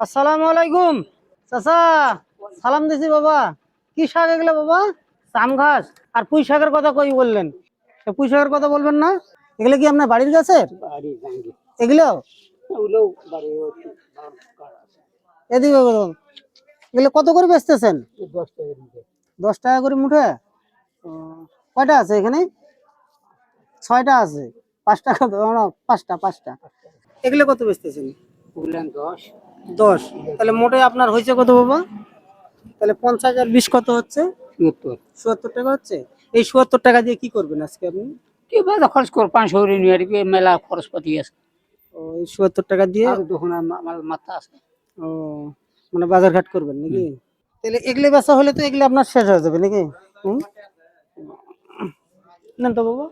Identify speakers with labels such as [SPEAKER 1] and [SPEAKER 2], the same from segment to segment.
[SPEAKER 1] আসসালামু আলাইকুম চাচা। সালাম দিছি বাবা। কি শাক এগুলো বাবা? চাম ঘাস আর পুঁই শাকের কথা কই বললেন? তো পুঁই শাকের কথা বলবেন না? এগুলো কি আপনার বাড়ির গাছের? এগুলো এদিকে বলুন। এগুলো কত করে বেচতেছেন? 10 টাকা করে মুঠে। ও, কয়টা আছে এখানে? 6টা আছে। 5 টাকা না, পাঁচটা পাঁচটা। এগুলো কত বেচতেছেন? 10। তাহলে মোটে আপনার হয়েছে কত বাবা? তাহলে 50 আর 20 কত হচ্ছে? 70 টাকা হচ্ছে। এই 70 টাকা দিয়ে কি করবেন আজকে আপনি?
[SPEAKER 2] কি বাজার খরচ কর 500 করে নিয়ে আর কি মেলা খরচপাতি আছে।
[SPEAKER 1] ও, এই 70 টাকা দিয়ে
[SPEAKER 2] আর দোকানে আমার মাথা আছে।
[SPEAKER 1] ও, মানে বাজার ঘাট করবেন নাকি? তাহলে এগুলো বেচা হলে তো এগুলো আপনার শেষ হয়ে যাবে নাকি? হুম, নেন তো বাবা,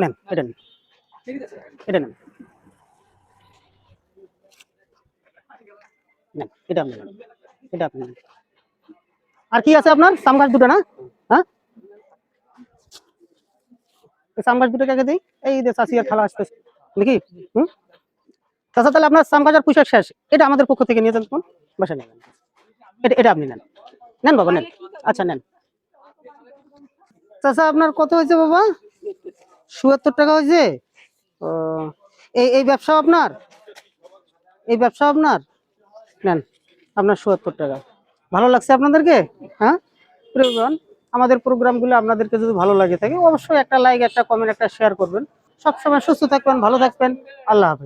[SPEAKER 1] নেন এটা নেন, এটা নেন, নেন এটা আপনি নেন, এটা আপনি নেন। আর কি আছে আপনার? সাম গাছ দুটো না? হ্যাঁ, এই সাম গাছ দুটো কাকে দিই? এই যে চাষি আর খালা আসতেছে নাকি? হুম, চাচা তাহলে আপনার সাম গাছ আর পুঁই শাক শেষ। এটা আমাদের পক্ষ থেকে নিয়ে যান কোন বাসা নেন। এটা এটা আপনি নেন, নেন বাবা নেন। আচ্ছা নেন। চাচা আপনার কত হয়েছে বাবা? ৭৭ টাকা হয়েছে। ও, এই এই ব্যবসা আপনার? এই ব্যবসা আপনার? নেন, আপনার ৭৭ টাকা। ভালো লাগছে আপনাদেরকে? হ্যাঁ প্রিয়গণ, আমাদের প্রোগ্রামগুলো আপনাদেরকে যদি ভালো লাগে থাকে অবশ্যই একটা লাইক, একটা কমেন্ট, একটা শেয়ার করবেন। সবসময় সুস্থ থাকবেন, ভালো থাকবেন। আল্লাহ হাফেজ।